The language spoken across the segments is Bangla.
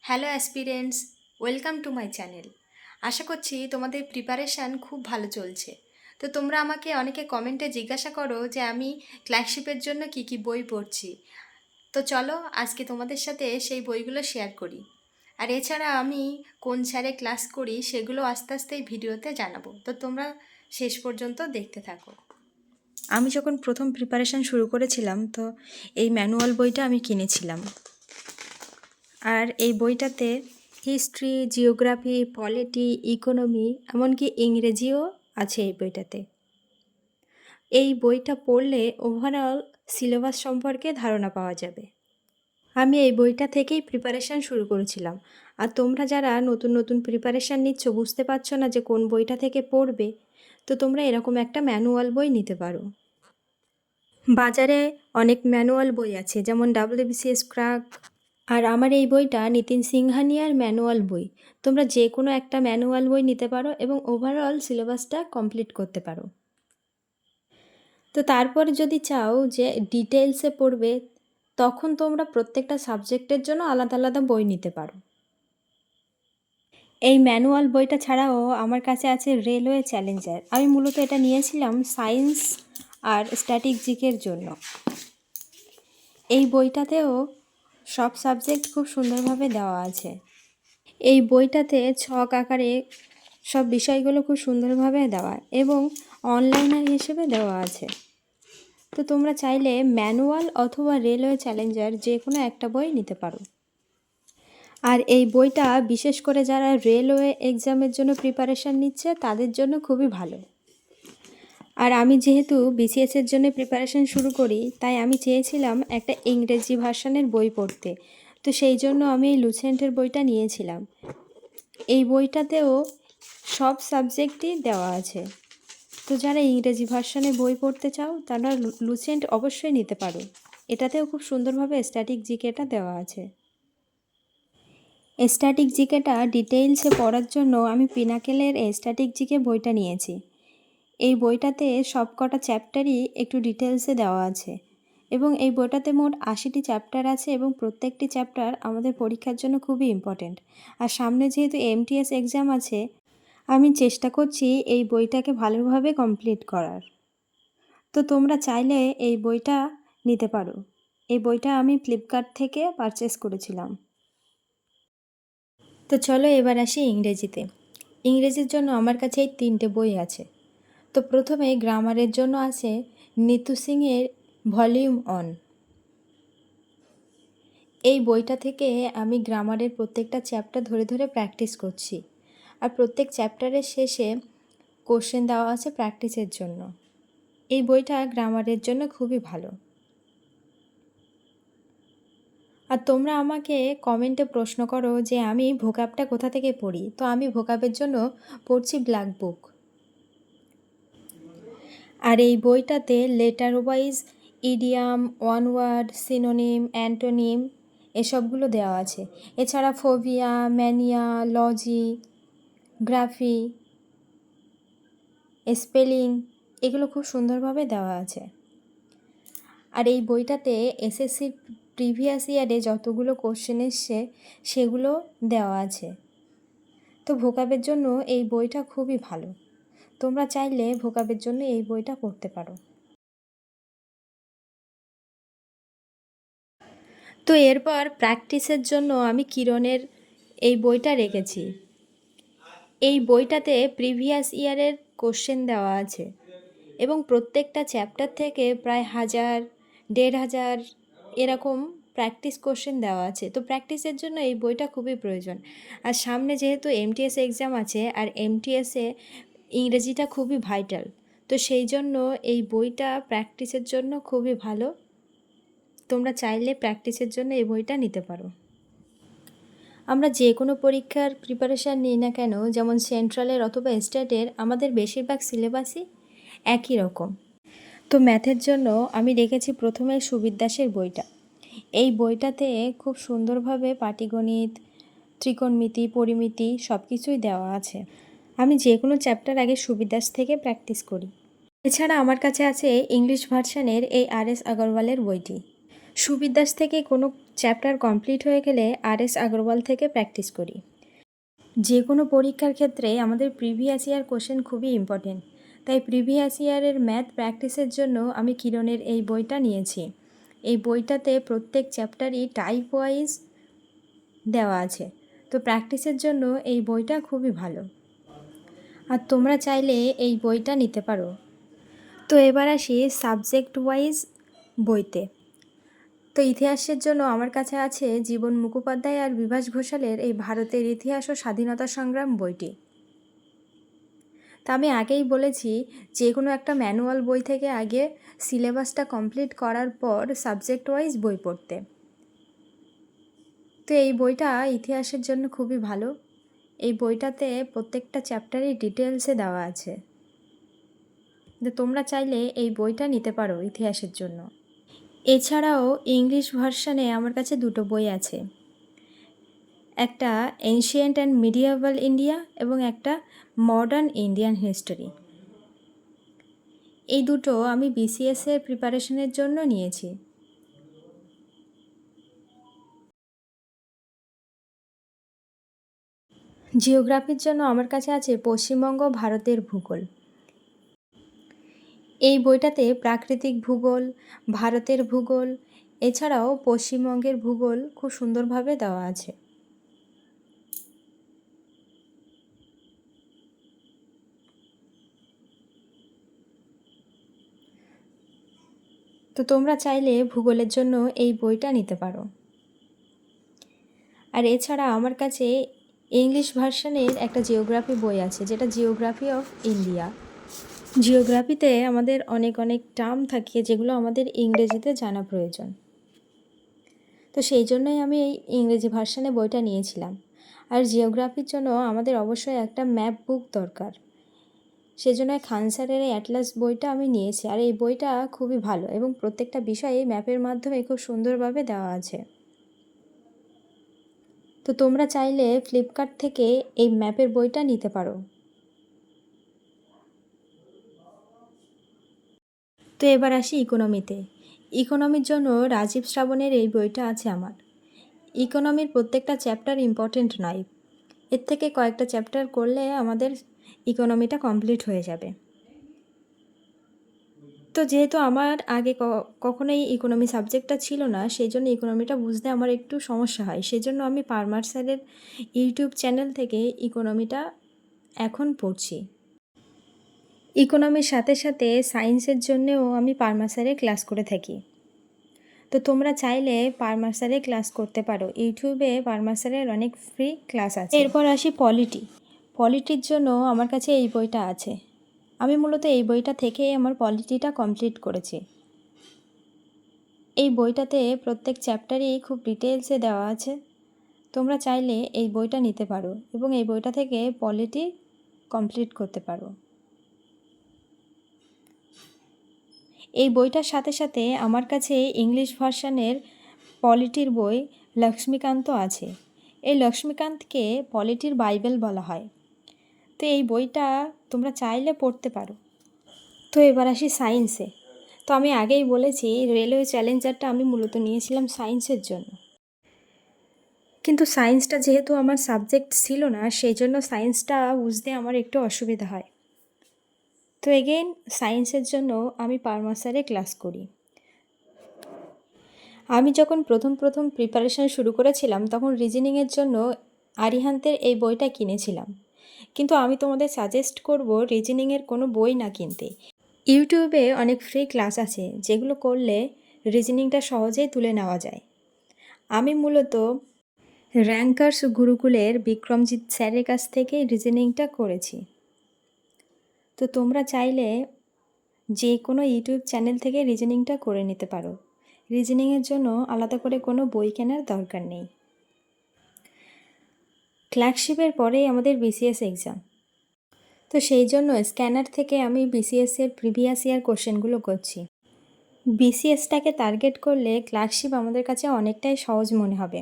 Hello aspirants, welcome to my channel. আশা করছি তোমাদের প্রিপারেশান খুব ভালো চলছে। তো তোমরা আমাকে অনেকে কমেন্টে জিজ্ঞাসা করো যে আমি ক্লার্কশিপের জন্য কি কি বই পড়ছি। তো চলো আজকে তোমাদের সাথে সেই বইগুলো শেয়ার করি। আর এছাড়া আমি কোন স্যারে ক্লাস করি সেগুলো আস্তে আস্তে এই ভিডিওতে জানাবো। তো তোমরা শেষ পর্যন্ত দেখতে থাকো। আমি যখন প্রথম প্রিপারেশান শুরু করেছিলাম তো এই ম্যানুয়াল বইটা আমি কিনেছিলাম। আর এই বইটাতে হিস্ট্রি, জিওগ্রাফি, পলিটি, ইকোনমি, এমনকি ইংরেজিও আছে এই বইটাতে। এই বইটা পড়লে ওভারঅল সিলেবাস সম্পর্কে ধারণা পাওয়া যাবে। আমি এই বইটা থেকেই প্রিপারেশান শুরু করেছিলাম। আর তোমরা যারা নতুন নতুন প্রিপারেশান নিচ্ছ, বুঝতে পারছো না যে কোন বইটা থেকে পড়বে, তো তোমরা এরকম একটা ম্যানুয়াল বই নিতে পারো। বাজারে অনেক ম্যানুয়াল বই আছে, যেমন WBCS ক্র্যাক। আর আমার এই বইটা নিতিন সিংহানিয়ার ম্যানুয়াল বই। তোমরা যে কোনো একটা ম্যানুয়াল বই নিতে পারো এবং ওভারঅল সিলেবাসটা কমপ্লিট করতে পারো। তো তারপর যদি চাও যে ডিটেলসে পড়বে, তখন তোমরা প্রত্যেকটা সাবজেক্টের জন্য আলাদা আলাদা বই নিতে পারো। এই ম্যানুয়াল বইটা ছাড়াও আমার কাছে আছে রেলওয়ে চ্যালেঞ্জার। আমি মূলত এটা নিয়েছিলাম সায়েন্স আর স্ট্যাটিস্টিক্সের জন্য। এই বইটাতেও সব সাবজেক্ট খুব সুন্দরভাবে দেওয়া আছে। এই বইটাতে ছক আকারে সব বিষয়গুলো খুব সুন্দরভাবে দেওয়া এবং অনলাইনার হিসেবে দেওয়া আছে। তো তোমরা চাইলে ম্যানুয়াল অথবা রেলওয়ে চ্যালেঞ্জার যে কোনো একটা বই নিতে পারো। আর এই বইটা বিশেষ করে যারা রেলওয়ে এক্সামের জন্য প্রিপারেশান নিচ্ছে তাদের জন্য খুবই ভালো। আর আমি যেহেতু BCS-এর জন্য প্রিপারেশান শুরু করি, তাই আমি চেয়েছিলাম একটা ইংরেজি ভার্সানের বই পড়তে। তো সেই জন্য আমি এই লুসেন্টের বইটা নিয়েছিলাম। এই বইটাতেও সব সাবজেক্টই দেওয়া আছে। তো যারা ইংরেজি ভার্সানে বই পড়তে চাও তারা লুসেন্ট অবশ্যই নিতে পারো। এটাতেও খুব সুন্দরভাবে স্ট্যাটিক জিকেটা দেওয়া আছে। স্ট্যাটিক জিকেটা ডিটেইলসে পড়ার জন্য আমি পিনাকেলের স্ট্যাটিক জিকে বইটা নিয়েছি। এই বইটাতে সব কটা চ্যাপ্টারই একটু ডিটেলসে দেওয়া আছে এবং এই বইটাতে মোট 80টি চ্যাপ্টার আছে এবং প্রত্যেকটি চ্যাপ্টার আমাদের পরীক্ষার জন্য খুবই ইম্পর্ট্যান্ট। আর সামনে যেহেতু MTS এক্সাম আছে, আমি চেষ্টা করছি এই বইটাকে ভালোভাবে কমপ্লিট করার। তো তোমরা চাইলে এই বইটা নিতে পারো। এই বইটা আমি ফ্লিপকার্ট থেকে পারচেস করেছিলাম। তো চলো এবার আসি ইংরেজিতে। ইংরেজির জন্য আমার কাছে এই 3টে বই আছে। তো প্রথমে গ্রামারের জন্য আছে নিতু সিংয়ের ভলিউম 1। এই বইটা থেকে আমি গ্রামারের প্রত্যেকটা চ্যাপ্টার ধরে ধরে প্র্যাকটিস করছি। আর প্রত্যেক চ্যাপ্টারের শেষে কোশ্চেন দেওয়া আছে প্র্যাকটিসের জন্য। এই বইটা গ্রামারের জন্য খুবই ভালো। আর তোমরা আমাকে কমেন্টে প্রশ্ন করো যে আমি ভোকাবটা কোথা থেকে পড়ি। তো আমি ভোকাবের জন্য পড়ছি ব্ল্যাক বুক। আর এই বইটাতে letter wise idiom, one word, synonym, antonym এসবগুলো দেওয়া আছে। এছাড়া phobia, mania, logy, graphy, spelling এগুলো খুব সুন্দরভাবে দেওয়া আছে। আর এই বইটাতে SSC প্রিভিয়াস ইয়ারে যতগুলো কোশ্চেন এসছে সেগুলো দেওয়া আছে। তো ভোকাবের জন্য এই বইটা খুবই ভালো। তোমরা চাইলে ভোকাবের জন্য এই বইটা পড়তে পারো। তো এরপর প্র্যাকটিসের জন্য আমি কিরণের এই বইটা রেখেছি। এই বইটাতে প্রিভিয়াস ইয়ারের কোশ্চেন দেওয়া আছে এবং প্রত্যেকটা চ্যাপ্টার থেকে প্রায় 1000, 1500 এরকম প্র্যাকটিস কোশ্চেন দেওয়া আছে। তো প্র্যাকটিসের জন্য এই বইটা খুবই প্রয়োজন। আর সামনে যেহেতু MTS এক্সাম আছে আর MTS-এ ইংরেজিটা খুবই ভাইটাল, তো সেই জন্য এই বইটা প্র্যাকটিসের জন্য খুবই ভালো। তোমরা চাইলে প্র্যাকটিসের জন্য এই বইটা নিতে পারো। আমরা যে কোনো পরীক্ষার প্রিপারেশান নিই না কেন, যেমন সেন্ট্রালের অথবা স্টেটের, আমাদের বেশিরভাগ সিলেবাসই একই রকম। তো ম্যাথের জন্য আমি রেখেছি প্রথমে সুবির দাসের বইটা। এই বইটাতে খুব সুন্দরভাবে পাটিগণিত, ত্রিকোণমিতি, পরিমিতি সব কিছুই দেওয়া আছে। আমি যে কোনো চ্যাপ্টার আগে সুবির দাস থেকে প্র্যাকটিস করি। এছাড়া আমার কাছে আছে ইংলিশ ভার্সানের এই RS আগরওয়ালের বইটি। সুবির দাস থেকে কোনো চ্যাপ্টার কমপ্লিট হয়ে গেলে RS আগরওয়াল থেকে প্র্যাকটিস করি। যে কোনো পরীক্ষার ক্ষেত্রে আমাদের প্রিভিয়াস ইয়ার কোশ্চেন খুবই ইম্পর্টেন্ট, তাই প্রিভিয়াস ইয়ারের ম্যাথ প্র্যাকটিসের জন্য আমি কিরণের এই বইটা নিয়েছি। এই বইটাতে প্রত্যেক চ্যাপ্টারই টাইপ ওয়াইজ দেওয়া আছে, তো প্র্যাকটিসের জন্য এই বইটা খুবই ভালো, আর তোমরা চাইলে এই বইটা নিতে পারো। তো এবার আসি সাবজেক্ট ওয়াইজ বইতে। তো ইতিহাসের জন্য আমার কাছে আছে জীবন মুখোপাধ্যায় আর বিভাস ঘোষালের এই ভারতের ইতিহাস ও স্বাধীনতা সংগ্রাম বইটি। তা আমি আগেই বলেছি, যে কোনো একটা ম্যানুয়াল বই থেকে আগে সিলেবাসটা কমপ্লিট করার পর সাবজেক্ট ওয়াইজ বই পড়তে। তো এই বইটা ইতিহাসের জন্য খুবই ভালো। এই বইটাতে প্রত্যেকটা চ্যাপ্টারই ডিটেলসে দেওয়া আছে, তো তোমরা চাইলে এই বইটা নিতে পারো ইতিহাসের জন্য। এছাড়াও ইংলিশ ভার্সানে আমার কাছে দুটো বই আছে, একটা এনশিয়েন্ট অ্যান্ড মিডিয়েভাল ইন্ডিয়া এবং একটা মডার্ন ইন্ডিয়ান হিস্টোরি। এই দুটো আমি BCS-এর প্রিপারেশনের জন্য নিয়েছি। জিওগ্রাফির জন্য আমার কাছে আছে পশ্চিমবঙ্গ ভারতের ভূগোল। এই বইটাতে প্রাকৃতিক ভূগোল, ভারতের ভূগোল, এছাড়াও পশ্চিমবঙ্গের ভূগোল খুব সুন্দরভাবে দেওয়া আছে। তো তোমরা চাইলে ভূগোলের জন্য এই বইটা নিতে পারো। আর এছাড়া আমার কাছে ইংলিশ ভার্সানের একটা জিওগ্রাফি বই আছে, যেটা জিওগ্রাফি অফ ইন্ডিয়া। জিওগ্রাফিতে আমাদের অনেক অনেক টার্ম থাকে যেগুলো আমাদের ইংরেজিতে জানা প্রয়োজন, তো সেই জন্যই আমি এই ইংরেজি ভার্সানে বইটা নিয়েছিলাম। আর জিওগ্রাফির জন্য আমাদের অবশ্যই একটা ম্যাপ বুক দরকার, সেজন্য খান স্যারের এই অ্যাটলাস বইটা আমি নিয়েছি। আর এই বইটা খুবই ভালো এবং প্রত্যেকটা বিষয়ে ম্যাপের মাধ্যমে খুব সুন্দরভাবে দেওয়া আছে। তো তোমরা চাইলে ফ্লিপকার্ট থেকে এই ম্যাপের বইটা নিতে পারো। তো এবার আসি ইকোনমিতে। ইকোনমির জন্য রাজীব শ্রাবণের এই বইটা আছে আমার। ইকোনমির প্রত্যেকটা চ্যাপ্টার ইম্পর্টেন্ট নয়, এর থেকে কয়েকটা চ্যাপ্টার করলে আমাদের ইকোনমিটা কমপ্লিট হয়ে যাবে। তো যেহেতু আমার আগে কখনোই ইকোনমি সাবজেক্টটা ছিল না, সেই জন্য ইকোনমিটা বুঝতে আমার একটু সমস্যা হয়। সেই জন্য আমি পারমার স্যারের ইউটিউব চ্যানেল থেকে ইকোনমিটা এখন পড়ছি। ইকোনমির সাথে সাথে সায়েন্সের জন্যেও আমি পারমার স্যারের ক্লাস করে থাকি। তো তোমরা চাইলে পারমার স্যারের ক্লাস করতে পারো, ইউটিউবে পারমার স্যারের অনেক ফ্রি ক্লাস আছে। এরপর আসি পলিটির জন্য আমার কাছে এই বইটা আছে। আমি মূলত এই বইটা থেকেই আমার পলিটিটা কমপ্লিট করেছি। এই বইটাতে প্রত্যেক চ্যাপ্টারই খুব ডিটেলসে দেওয়া আছে। তোমরা চাইলে এই বইটা নিতে পারো এবং এই বইটা থেকে পলিটি কমপ্লিট করতে পারো। এই বইটার সাথে সাথে আমার কাছে ইংলিশ ভার্সানের পলিটির বই লক্ষ্মীকান্ত আছে। এই লক্ষ্মীকান্তকে পলিটির বাইবেল বলা হয়। তো এই বইটা তোমরা চাইলে পড়তে পারো। তো এবার আসি সায়েন্সে। তো আমি আগেই বলেছি রেলওয়ে চ্যালেঞ্জারটা আমি মূলত নিয়েছিলাম সায়েন্সের জন্য, কিন্তু সায়েন্সটা যেহেতু আমার সাবজেক্ট ছিল না, সেই জন্য সায়েন্সটা বুঝতে আমার একটু অসুবিধা হয়। তো এগেইন সায়েন্সের জন্য আমি পারমার স্যারে ক্লাস করি। আমি যখন প্রথম প্রিপারেশান শুরু করেছিলাম তখন রিজনিংয়ের জন্য আরিহান্তের এই বইটা কিনেছিলাম, কিন্তু আমি তোমাদের সাজেস্ট করব রিজনিংয়ের কোনো বই না কিনতে। ইউটিউবে অনেক ফ্রি ক্লাস আছে যেগুলো করলে রিজনিংটা সহজেই তুলে নেওয়া যায়। আমি মূলত র্যাঙ্কার্স গুরুকুলের বিক্রমজিৎ স্যারের কাছ থেকে রিজনিংটা করেছি। তো তোমরা চাইলে যে কোনো ইউটিউব চ্যানেল থেকে রিজনিংটা করে নিতে পারো। রিজনিংয়ের জন্য আলাদা করে কোনো বই কেনার দরকার নেই। ক্লার্কশিপের পরেই আমাদের BCS এক্সাম, তো সেই জন্য স্ক্যানার থেকে আমি BCS-এর প্রিভিয়াস ইয়ার কোশ্চেনগুলো করছি। BCS-টাকে টার্গেট করলে ক্লার্কশিপ আমাদের কাছে অনেকটাই সহজ মনে হবে।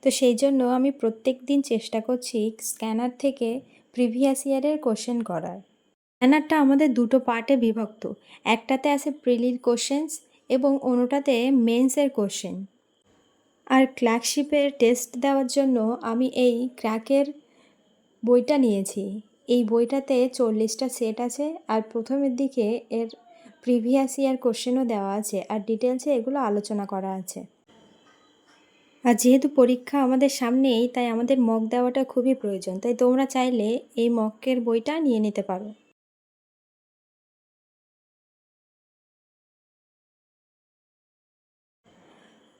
তো সেই জন্য আমি প্রত্যেক দিন চেষ্টা করছি স্ক্যানার থেকে প্রিভিয়াস ইয়ারের কোশ্চেন করার। স্ক্যানারটা আমাদের দুটো পার্টে বিভক্ত, একটাতে আছে প্রিলির কোশ্চেন্স এবং অন্যটাতে মেন্সের কোশ্চেন। আর ক্লার্কশিপের টেস্ট দেওয়ার জন্য আমি এই ক্র্যাকের বইটা নিয়েছি। এই বইটাতে 40টা সেট আছে, আর প্রথমের দিকে এর প্রিভিয়াস ইয়ার কোশ্চেনও দেওয়া আছে, আর ডিটেলসে এগুলো আলোচনা করা আছে। আর যেহেতু পরীক্ষা আমাদের সামনেই, তাই আমাদের মক দেওয়াটা খুবই প্রয়োজন। তাই তোমরা চাইলে এই মকের বইটা নিয়ে নিতে পারো।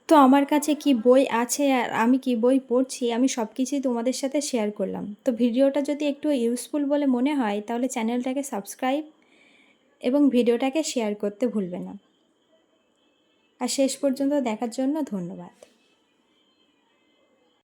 তো আমার কাছে কি বই আছে আর আমি কি বই পড়ছি, আমি সব কিছুই তোমাদের সাথে শেয়ার করলাম। তো ভিডিওটা যদি একটু ইউজফুল বলে মনে হয়, তাহলে চ্যানেলটাকে সাবস্ক্রাইব এবং ভিডিওটাকে শেয়ার করতে ভুলবে না। আর শেষ পর্যন্ত দেখার জন্য ধন্যবাদ।